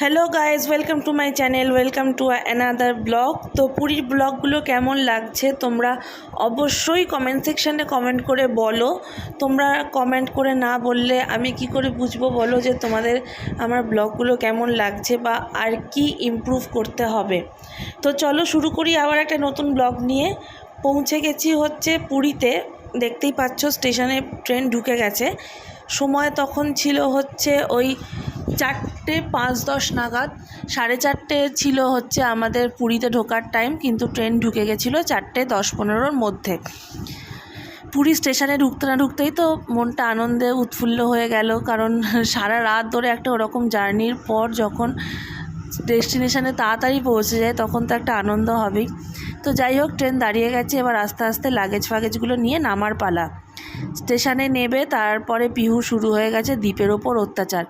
Hello guys, welcome to my channel, welcome to another blog. তো পুরীর ব্লগগুলো কেমন লাগছে তোমরা অবশ্যই কমেন্ট সেকশানে কমেন্ট করে বলো। তোমরা কমেন্ট করে না বললে আমি কি করে বুঝবো বলো যে তোমাদের আমার ব্লগগুলো কেমন লাগছে বা আর কি ইমপ্রুভ করতে হবে। তো চলো শুরু করি আবার একটা নতুন ব্লগ নিয়ে। পৌঁছে গেছি হচ্ছে পুরীতে, দেখতেই পাচ্ছ স্টেশনে ট্রেন ঢুকে গেছে। সময় তখন ছিল হচ্ছে ওই 4:05-10 নাগাদ। 4:30 ছিল হচ্ছে আমাদের পুরীতে ঢোকার টাইম, কিন্তু ট্রেন ঢুকে গেছিলো 4:10-15 মধ্যে। পুরী স্টেশনে ঢুকতে না ঢুকতেই তো মনটা আনন্দে উৎফুল্ল হয়ে গেল, কারণ সারা রাত ধরে একটা ওরকম জার্নির পর যখন ডেস্টিনেশনে তাড়াতাড়ি পৌঁছে যায় তখন তো একটা আনন্দ হবেই। তো যাই হোক, ট্রেন দাঁড়িয়ে গেছে, এবার আস্তে আস্তে লাগেজগুলো নিয়ে নামার পালা। স্টেশনে নেবে তারপরে পিহু শুরু হয়ে গেছে দ্বীপের ওপর অত্যাচার।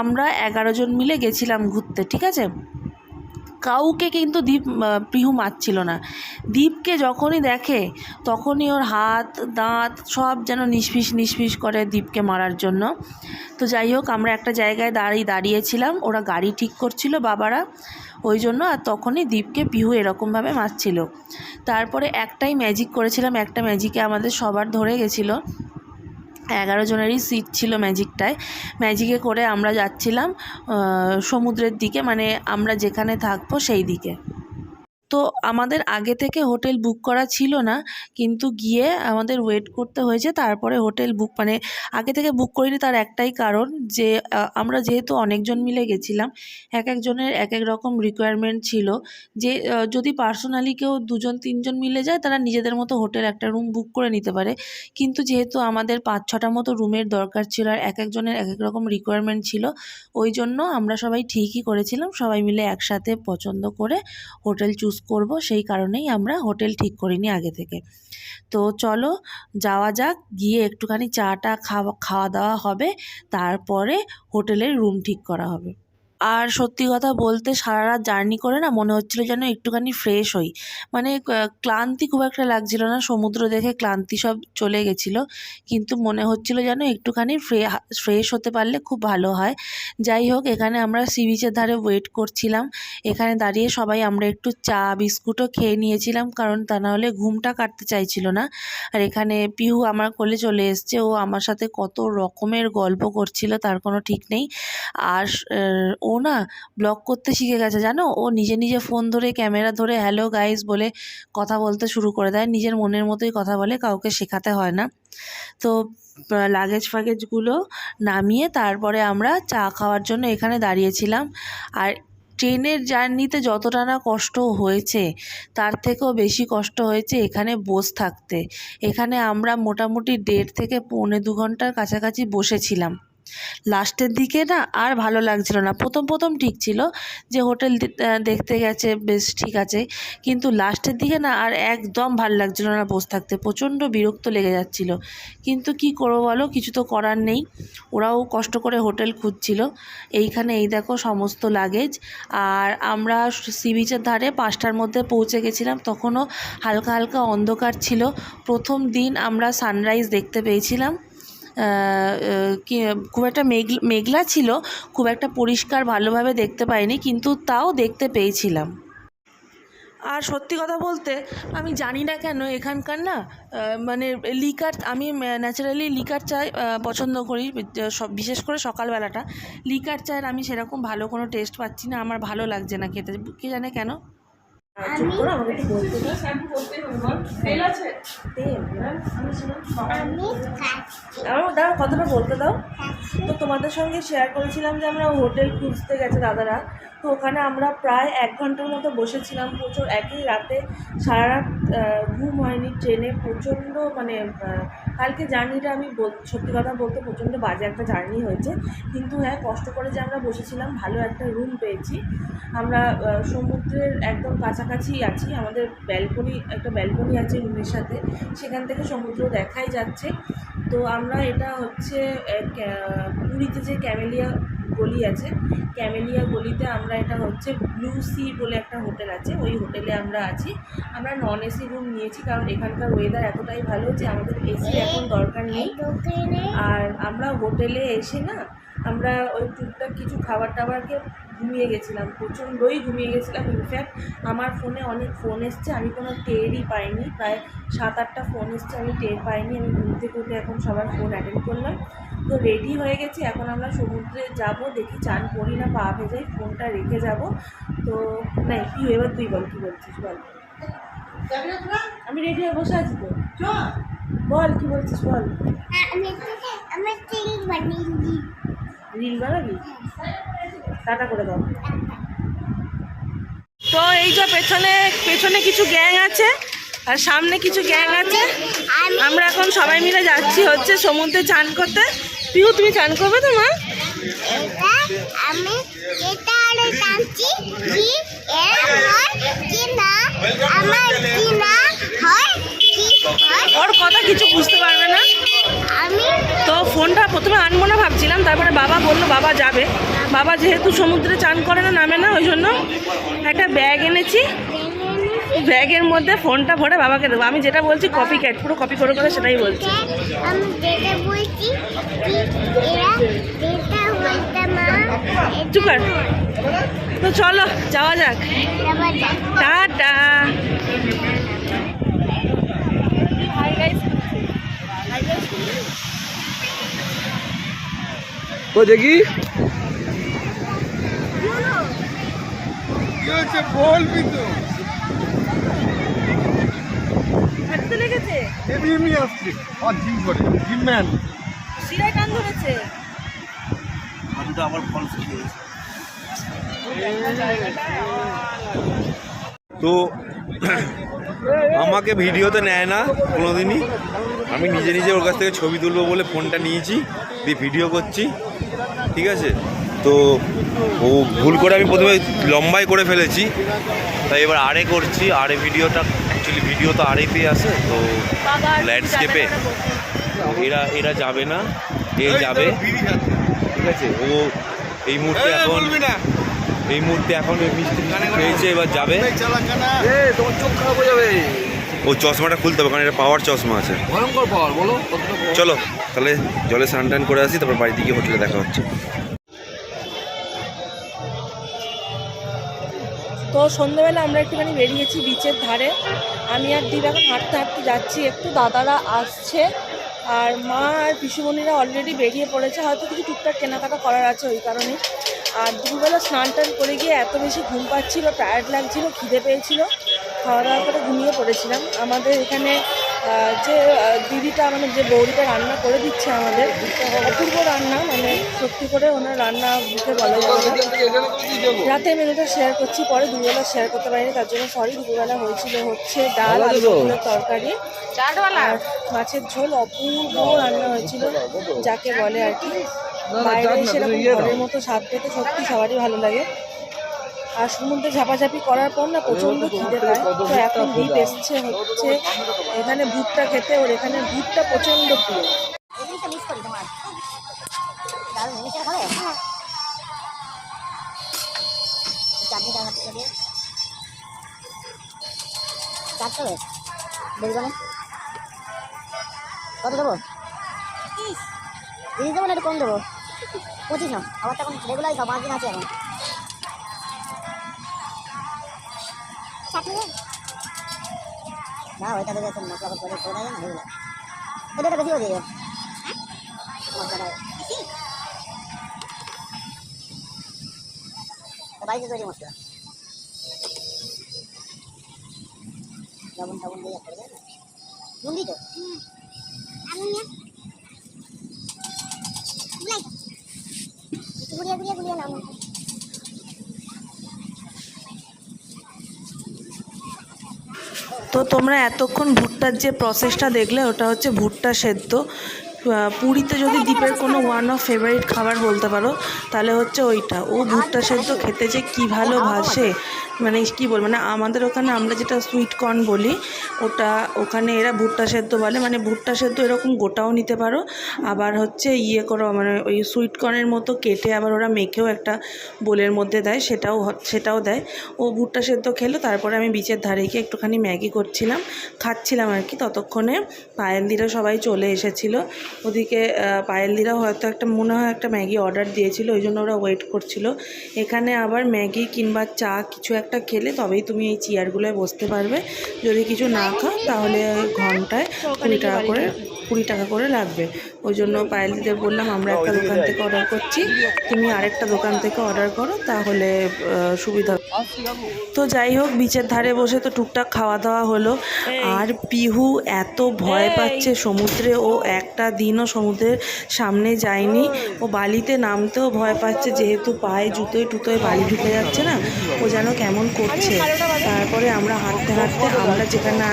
আমরা 11 জন মিলে গেছিলাম ঘুরতে, ঠিক আছে। কাউকে কিন্তু পিহু মারছিল না। দ্বীপকে যখনই দেখে তখনই ওর হাত দাঁত সব যেন নিষ্পিস করে দ্বীপকে মারার জন্য। তো যাই হোক, আমরা একটা জায়গায় দাঁড়িয়েছিলাম, ওরা গাড়ি ঠিক করছিল বাবারা, ওই জন্য। আর তখনই দ্বীপকে পিহু এরকমভাবে মারছিল। তারপরে একটাই ম্যাজিক করেছিলাম, একটা ম্যাজিকে আমাদের সবার ধরে গেছিলো। 11 জনেরই সিট ছিল ম্যাজিকটায়। ম্যাজিকে করে আমরা যাচ্ছিলাম সমুদ্রের দিকে, মানে আমরা যেখানে থাকবো সেই দিকে। তো আমাদের আগে থেকে হোটেল বুক করা ছিল না, কিন্তু গিয়ে আমাদের ওয়েট করতে হয়েছে। তারপরে হোটেল বুক, মানে আগে থেকে বুক করিনি, তার একটাই কারণ যে আমরা যেহেতু অনেকজন মিলে গেছিলাম, এক একজনের এক এক রকম রিকোয়ারমেন্ট ছিল। যে যদি পার্সোনালি কেউ 2-3 জন মিলে যায় তারা নিজেদের মতো হোটেল একটা রুম বুক করে নিতে পারে, কিন্তু যেহেতু আমাদের 5-6টা মতো রুমের দরকার ছিল আর এক একজনের এক এক রকম রিকোয়ারমেন্ট ছিল, ওই জন্য আমরা সবাই ঠিকই করেছিলাম সবাই মিলে একসাথে পছন্দ করে হোটেল চুজ করব। সেই কারণেই আমরা হোটেল ঠিক করিনি আগে থেকে। তো চলো যাওয়া যাক, গিয়ে একটুখানি চাটা খাওয়া দাওয়া হবে, তারপরে হোটেলের রুম ঠিক করা হবে। আর সত্যি কথা বলতে সারা রাত জার্নি করে না মনে হচ্ছিল যেন একটুখানি ফ্রেশ হই, মানে ক্লান্তি খুব একটা লাগছিল না, সমুদ্র দেখে ক্লান্তি সব চলে গেছিলো, কিন্তু মনে হচ্ছিল যেন একটুখানি ফ্রেশ হতে পারলে খুব ভালো হয়। যাই হোক, এখানে আমরা সি বিচের ধারে ওয়েট করছিলাম। এখানে দাঁড়িয়ে সবাই আমরা একটু চা বিস্কুটও খেয়ে নিয়েছিলাম, কারণ তা নাহলে ঘুমটা কাটতে চাইছিল না। আর এখানে পিহু আমার কোলে চলে এসছে, ও আমার সাথে কত রকমের গল্প করছিল তার কোনো ঠিক নেই। আর ও না ব্লগ করতে শিখে গেছে জানো, ও নিজে নিজে ফোন ধরে ক্যামেরা ধরে হ্যালো গাইস বলে কথা বলতে শুরু করে দেয়, নিজের মনের মতোই কথা বলে, কাউকে শেখাতে হয় না। তো লাগেজগুলো নামিয়ে তারপরে আমরা চা খাওয়ার জন্য এখানে দাঁড়িয়েছিলাম। আর ট্রেনের জার্নিতে যতটা না কষ্ট হয়েছে তার থেকেও বেশি কষ্ট হয়েছে এখানে বসে থাকতে। এখানে আমরা মোটামুটি 1.5 থেকে 1.25 ঘন্টার কাছাকাছি বসেছিলাম। লাস্টের দিকে না আর ভালো লাগছিল না। প্রথম ঠিক ছিল যে হোটেল দেখতে গেছে বেশ ঠিক আছে, কিন্তু লাস্টের দিকে না আর একদম ভালো লাগছিল না বসে থাকতে, প্রচণ্ড বিরক্ত লেগে যাচ্ছিল। কিন্তু কি করবো বলো, কিছু তো করার নেই, ওরাও কষ্ট করে হোটেল খুঁজছিল। এইখানে এই দেখো সমস্ত লাগেজ। আর আমরা সি বিচের ধারে 5টার মধ্যে পৌঁছে গেছিলাম, তখনও হালকা হালকা অন্ধকার ছিল। প্রথম দিন আমরা সানরাইজ দেখতে পেয়েছিলাম। খুব একটা মেঘলা ছিল, খুব একটা পরিষ্কার ভালোভাবে দেখতে পাইনি, কিন্তু তাও দেখতে পেয়েছিলাম। আর সত্যি কথা বলতে আমি জানি না কেন এখানকার না মানে লিকার, আমি ন্যাচারালি লিকার চাই পছন্দ করি, বিশেষ করে সকালবেলাটা লিকার চায়ের আমি সেরকম ভালো কোনো টেস্ট পাচ্ছি না, আমার ভালো লাগছে না খেতে, কে জানে কেন। দাও কথাটা বলতে দাও। তো তোমাদের সঙ্গে শেয়ার করেছিলাম যে আমরা হোটেল খুঁজতে গেছে দাদারা, তো ওখানে আমরা প্রায় 1 ঘন্টার মতো বসেছিলাম। প্রচুর একই রাতে সারা রাত ঘুম হয়নি ট্রেনে, প্রচণ্ড মানে কালকে জার্নিটা আমি সত্যি কথা বলতে প্রচণ্ড বাজে একটা জার্নি হয়েছে, কিন্তু হ্যাঁ কষ্ট করে যে আমরা বসেছিলাম, ভালো একটা রুম পেয়েছি। আমরা সমুদ্রের একদম কাছাকাছি আছি, আমাদের একটা ব্যালকনি আছে রুমের সাথে, সেখান থেকে সমুদ্র দেখাই যাচ্ছে। তো আমরা এটা হচ্ছে পুরীতে যে ক্যামেলিয়া গলি আছে, ক্যামেলিয়া গলিতে আমরা, এটা হচ্ছে ব্লু সি বলে একটা হোটেল আছে, ওই হোটেলে আমরা আছি। আমরা নন এসি রুম নিয়েছি, কারণ এখানকার ওয়েদার এতটাই ভালো যে আমাদের এসি এখন দরকার নেই। আর আমরা হোটেলে এসে না আমরা ওই টুকটাক কিছু খাবার টাবারকে ঘুমিয়ে গেছিলাম, প্রচণ্ডই ঘুমিয়ে গেছিলাম। ইনফ্যাক্ট আমার ফোনে অনেক ফোন এসছে, আমি কোনো টেরই পাইনি। প্রায় 7-8টা ফোন এসছে, আমি টের পাইনি। আমি ঘুম থেকে উঠে এখন সবার ফোন অ্যাটেন্ড করলাম। তো রেডি হয়ে গেছি, এখন আমরা সমুদ্রে যাব। দেখি চান করি না পা ভেজাই, ফোনটা রেখে যাব। তো নাই কি, এবার তুই বল কী বলছিস, বল। আমি রেডি হয়ে বসে আছি তো, বল কী বলছিস, বল। রিল বানাবি, টাটা করে দাও। তো এই যে পেছনে পেছনে কিছু গ্যাং আছে আর সামনে কিছু গ্যাং আছে। আমরা এখন সবাই মিলে যাচ্ছি হচ্ছে সমুদ্রে চান করতে। পিউ, তুমি চান করবে তো মা? ওর কথা কিছু বুঝতে পারবে না। তো ফোনটা প্রথমে আনবো না ভাবছিলাম, তারপরে বাবা বললো বাবা যাবে। বাবা যেহেতু সমুদ্রে চান করে না, নামে না, ওই জন্য একটা ব্যাগ এনেছি। ব্যাগের মধ্যে ফোনটা ভরে বাবাকে দেবো। আমি যেটা বলছি কপি ক্যাট, পুরো কপি করে করে সেটাই বলছি। চুপ কর। তো চলো যাওয়া যাক, টাটা। ও দেখি কি হচ্ছে, বলবি তো। হাঁটতে লেগেছে, এমনি আসছে আর জিম করে, জিম ম্যান। শিরায় টান ধরেছে। আমি তো আবার ফল শিখে গেছি। তো আমাকে ভিডিওতে নেয় না কোনোদিনই। আমি নিজে নিজে ওর কাছ থেকে ছবি তুলবো বলে ফোনটা নিয়েছি, দিয়ে ভিডিও করছি, ঠিক আছে। তো ও ভুল করে আমি প্রথমে লম্বাই করে ফেলেছি, তাই এবার আরে করছি। আরে ভিডিওটা অ্যাকচুয়ালি ভিডিও তো আরেতে আসে, তো ল্যান্ডস্কেপে এরা যাবে না, এ যাবে, ঠিক আছে। ও এই মুহূর্তে এখন মিষ্টি পেয়েছে, এবার যাবে। তোমার চোখ খারাপ হয়ে যাবে। ও চশমাটা খুলতে হবে, কারণ এটা পাওয়ার চশমা আছে, ভয়ঙ্কর পাওয়ার। বলো চলো তাহলে জলে স্নান টান করে আসি, তারপর বাড়িতে গিয়ে হোটেলে দেখা হচ্ছে। তো সন্ধ্যেবেলা আমরা একটুখানি বেরিয়েছি বিচের ধারে। আমি আর দিদি এখন হাঁটতে হাঁটতে যাচ্ছি, একটু দাদারা আসছে আর মা আর পিসুমণিরা অলরেডি বেরিয়ে পড়েছে, হয়তো কিছু টুকটাক কেনাকাটা করার আছে ওই কারণে। আর দুপুরবেলা স্নান টান করে গিয়ে এত বেশি ঘুম পাচ্ছিলো, টায়ার্ড লাগছিলো, খিদে পেয়েছিল, খাওয়া দাওয়া করে ঘুমিয়ে পড়েছিলাম। আমাদের এখানে যে দিদিটা, মানে যে বৌদিটা রান্না করে দিচ্ছে আমাদের, অপূর্ব রান্না, মানে সত্যি করে ওনার রান্না মুখে বলা যাবে না। রাতে মেনুটা শেয়ার করছি, পরে দুপুরবেলা শেয়ার করতে পারিনি, তার জন্য সরি। দুপুরবেলা হচ্ছে ডাল, আলু পটলের তরকারি আর মাছের ঝোল। অপূর্ব রান্না হয়েছিল, যাকে বলে আর কি। বাইরে সেরকম ঘরের মতো স্বাদ পেতে সত্যি সবারই ভালো লাগে। আর সমুদ্রে ঝাপাঝাপি করার পর না প্রচণ্ড খিদে পায়। তো এখন দীপ এসছে হচ্ছে এখানে ভুট্টা খেতে, ওর এখানে ভুট্টা প্রচণ্ড প্রিয়। কত দেবো? 30 দেবো না, একটু কম দেবো। 25 না, আবার তখন রেগুলার 5 দিন আছে এখন। না ওইটা দেবে, মশলা করে করে দেয় না, রেগুলার এটা বেশি করে দিয়ে দেবো মশলাটা বেশি। বাড়িতে তৈরি মশলা, লবণ টবণ দিয়ে করে দেয় না, নুন দিই তো। আমি গুলিয়ে গুলিয়ে গুলিয়ে নাও। তো তোমরা এতক্ষণ ভুট্টার যে প্রসেসটা দেখলে, ওটা হচ্ছে ভুট্টা সেদ্ধ। পুরীতে যদি দ্বীপের কোনো ওয়ান অফ ফেভারিট খাবার বলতে পারো তাহলে হচ্ছে ওইটা। ও ভুট্টা সেদ্ধ খেতে যে কী ভালোবাসে, মানে কী বল, মানে আমাদের ওখানে আমরা যেটা সুইট কর্ন বলি, ওখানে এরা ভুট্টা সেদ্ধ বলে। মানে ভুট্টা সেদ্ধ এরকম গোটাও নিতে পারো, আবার হচ্ছে করো, মানে ওই সুইট কর্নের মতো কেটে আবার ওরা মেখেও একটা বোলের মধ্যে দেয়, সেটাও দেয়। ও ভুট্টা সেদ্ধ খেলো। তারপরে আমি বিচের ধারে গিয়ে একটুখানি ম্যাগি খাচ্ছিলাম আর কি। ততক্ষণে পায়েলদিরা সবাই চলে এসেছিলো। ওদিকে পায়েলদিরাও হয়তো একটা মনে হয় একটা ম্যাগি অর্ডার দিয়েছিল, ওই জন্য ওরা ওয়েট করছিল। এখানে আবার ম্যাগি কিংবা চা কিছু একটা খেলে তবেই তুমি এই চেয়ারগুলোয় বসতে পারবে। যদি কিছু না খাও তাহলে ঘন্টায় 20 টাকা করে লাগবে। ওই জন্য পায়েলদিদের বললাম আমরা একটা দোকান থেকে অর্ডার করছি, তুমি আরেকটা দোকান থেকে অর্ডার করো, তাহলে সুবিধা। তো যাই হোক, বিচের ধারে বসে তো টুকটাক খাওয়া দাওয়া হলো। আর পিহু এত ভয় পাচ্ছে সমুদ্রে, ও একটা দিনও সমুদ্রের সামনে যায়নি। ও বালিতে নামতেও ভয় পাচ্ছে, যেহেতু পায়ে জুতোয় টুতোয় বালি ঢুকে যাচ্ছে না, ও যেন কেমন করছে। তারপরে আমরা হাঁটতে হাঁটতে আমরা যেখানে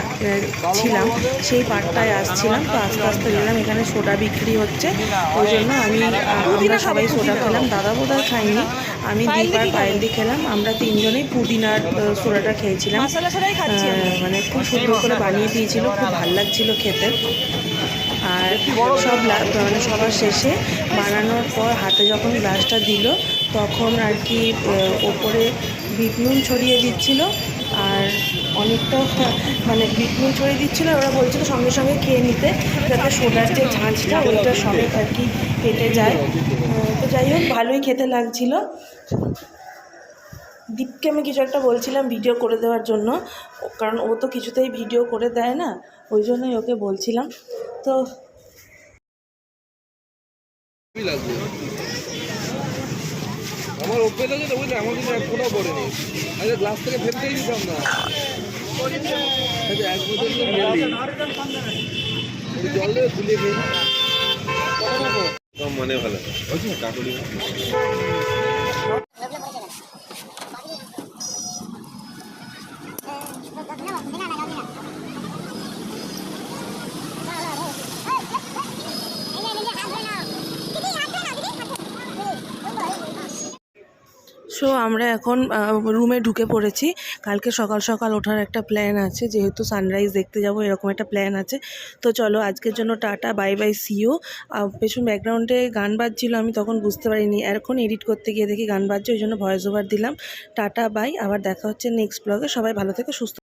ছিলাম সেই পাড়টায় আসছিলাম। তো আস্তে আস্তে গেলাম, এখানে সোডা বিক্রি হচ্ছে, ওই জন্য আমরা সবাই সোডা খেলাম। দাদা বোধহয় খাইনি, আমি দীপ আর পায়েলদি খেলাম। আমরা তিনজনেই পুদিনার সোডাটা খেয়েছিলাম। মানে খুব সুন্দর করে বানিয়ে দিয়েছিল, খুব ভালো লাগছিল খেতে। আর মানে সবার শেষে বানানোর পর হাতে যখন গ্লাসটা দিল তখন আর কি ওপরে বিট নুন ছড়িয়ে দিচ্ছিল। আর অনেকটা মানে বিট নুন ছড়িয়ে দিচ্ছিলো, ওরা বলছিল সঙ্গে সঙ্গে খেয়ে নিতে, যাতে সোডার যে ঝাঁঝটা ওইটা সমেত আর কি কেটে যায়। তো যাই হোক, ভালোই খেতে লাগছিল। দীপকে আমি কিছু একটা বলছিলাম ভিডিও করে দেওয়ার জন্য, কারণ ও তো কিছুতেই ভিডিও করে দেয় না, ওই জন্যই ওকে বলছিলাম। তো লাগবে আমার অভ্যেস আছে তো, বুঝলে আমার কিন্তু এক ফোটাও পড়েনি। আরে গ্লাস থেকে ফেলতেই দিতাম না, এক বোতল তো মেলি জল দিয়ে তুলে খেয়ে কম মানে ভালো কাকুলি। সো আমরা এখন রুমে ঢুকে পড়েছি। কালকে সকাল সকাল ওঠার একটা প্ল্যান আছে, যেহেতু সানরাইজ দেখতে যাব এরকম একটা প্ল্যান আছে। তো চলো আজকের জন্য টাটা, বাই বাই, সিও। পেছন ব্যাকগ্রাউন্ডে গান বাজছিল, আমি তখন বুঝতে পারিনি, এখন এডিট করতে গিয়ে দেখি গান বাজছে, ওই জন্য ভয়েস ওভার দিলাম। টাটা, বাই, আবার দেখা হচ্ছে নেক্সট ব্লগে। সবাই ভালো থেকে সুস্থ।